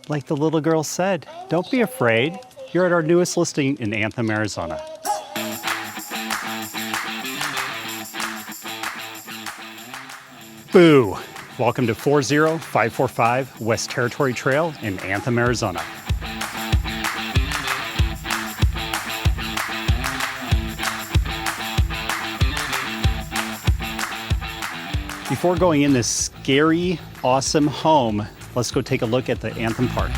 Like the little girl said, don't be afraid. You're at our newest listing in Anthem, Arizona. Boo! Welcome to 40545 West Territory Trail in Anthem, Arizona. Before going in this scary, awesome home, let's go take a look at the Anthem Park.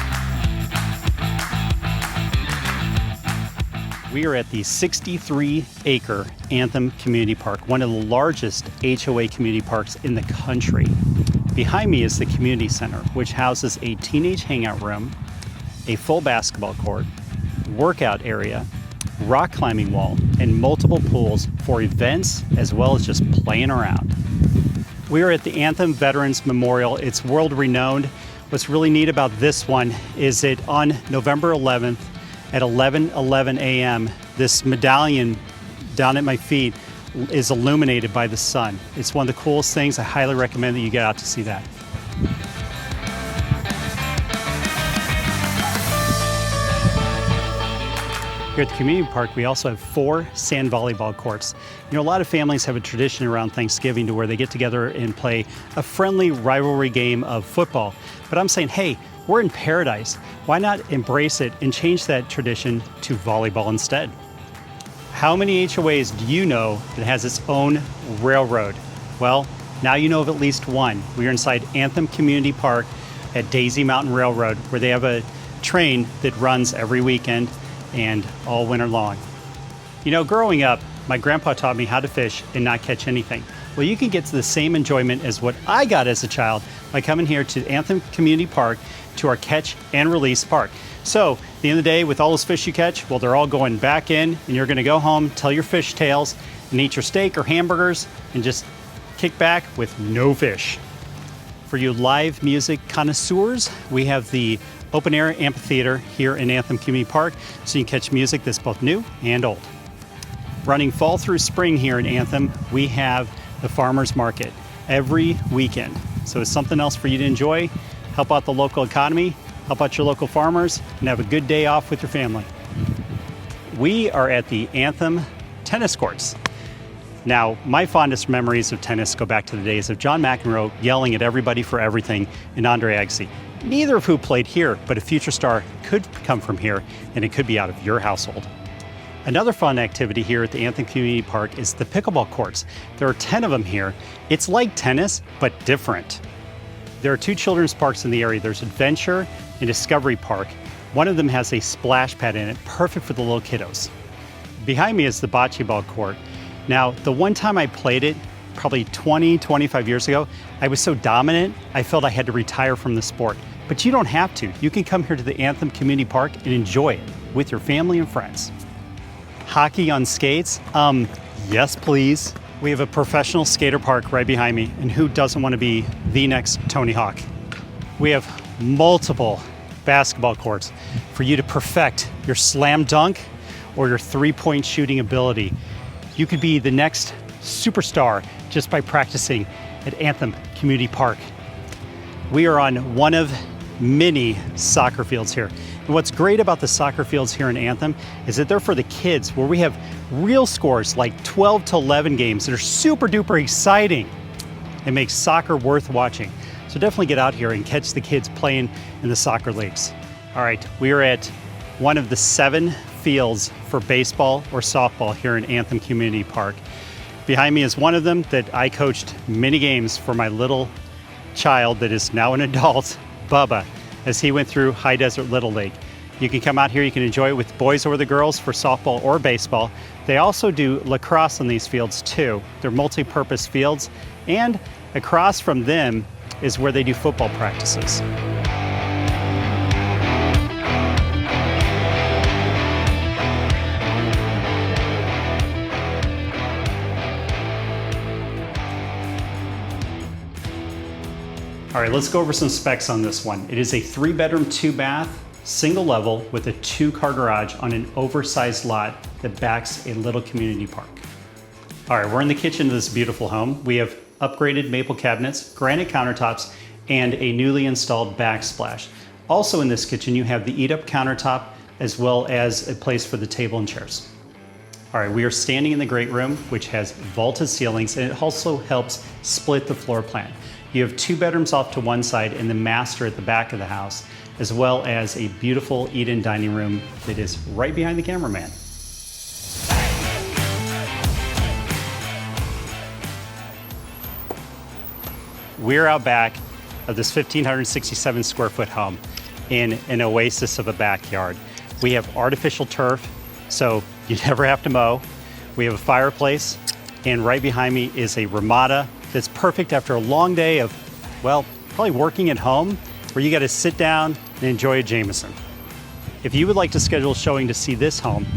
We are at the 63-acre Anthem Community Park, one of the largest HOA community parks in the country. Behind me is the community center, which houses a teenage hangout room, a full basketball court, workout area, rock climbing wall, and multiple pools for events as well as just playing around. We are at the Anthem Veterans Memorial. It's world renowned. What's really neat about this one is that on November 11th at 11:11 a.m., this medallion down at my feet is illuminated by the sun. It's one of the coolest things. I highly recommend that you get out to see that. Here at the community park, we also have 4 sand volleyball courts. You know, a lot of families have a tradition around Thanksgiving to where they get together and play a friendly rivalry game of football. But I'm saying, hey, we're in paradise. Why not embrace it and change that tradition to volleyball instead? How many HOAs do you know that has its own railroad? Well, now you know of at least one. We are inside Anthem Community Park at Daisy Mountain Railroad, where they have a train that runs every weekend and all winter long. You know, growing up, my grandpa taught me how to fish and not catch anything. Well, you can get to the same enjoyment as what I got as a child by coming here to Anthem Community Park to our catch and release park. So, at the end of the day, with all those fish you catch, well, they're all going back in, and you're gonna go home, tell your fish tales, and eat your steak or hamburgers, and just kick back with no fish. For you live music connoisseurs, we have the open air amphitheater here in Anthem Community Park, so you can catch music that's both new and old. Running fall through spring here in Anthem, we have the farmers market every weekend. So it's something else for you to enjoy, help out the local economy, help out your local farmers, and have a good day off with your family. We are at the Anthem tennis courts. Now, my fondest memories of tennis go back to the days of John McEnroe yelling at everybody for everything and Andre Agassi. Neither of who played here, but a future star could come from here, and it could be out of your household. Another fun activity here at the Anthem Community Park is the pickleball courts. There are 10 of them here. It's like tennis, but different. There are 2 children's parks in the area. There's Adventure and Discovery Park. One of them has a splash pad in it, perfect for the little kiddos. Behind me is the bocce ball court. Now, the one time I played it, probably 25 years ago, I was so dominant, I felt I had to retire from the sport. But you don't have to. You can come here to the Anthem Community Park and enjoy it with your family and friends. Hockey on skates? Yes, please. We have a professional skater park right behind me, and who doesn't want to be the next Tony Hawk? We have multiple basketball courts for you to perfect your slam dunk or your three-point shooting ability. You could be the next superstar just by practicing at Anthem Community Park. We are on one of many soccer fields here. And what's great about the soccer fields here in Anthem is that they're for the kids, where we have real scores like 12-11 games that are super duper exciting. It makes soccer worth watching. So definitely get out here and catch the kids playing in the soccer leagues. All right, we are at one of the 7 fields for baseball or softball here in Anthem Community Park. Behind me is one of them that I coached many games for my little child that is now an adult, Bubba, as he went through High Desert Little League. You can come out here, you can enjoy it with boys or the girls for softball or baseball. They also do lacrosse on these fields too. They're multi-purpose fields, and across from them is where they do football practices. All right, let's go over some specs on this one. It is a 3-bedroom, 2-bath, single level with a 2-car garage on an oversized lot that backs a little community park. All right, we're in the kitchen of this beautiful home. We have upgraded maple cabinets, granite countertops, and a newly installed backsplash. Also in this kitchen, you have the eat-up countertop as well as a place for the table and chairs. All right, we are standing in the great room, which has vaulted ceilings, and it also helps split the floor plan. You have 2 bedrooms off to one side and the master at the back of the house, as well as a beautiful eat-in dining room that is right behind the cameraman. We're out back of this 1,567 square foot home in an oasis of a backyard. We have artificial turf, so you never have to mow. We have a fireplace, and right behind me is a ramada that's perfect after a long day of, well, probably working at home, where you got to sit down and enjoy a Jameson. If you would like to schedule a showing to see this home,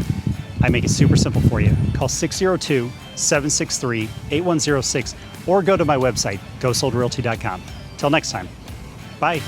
I make it super simple for you. Call 602-763-8106 or go to my website, gosoldrealty.com. Till next time, bye.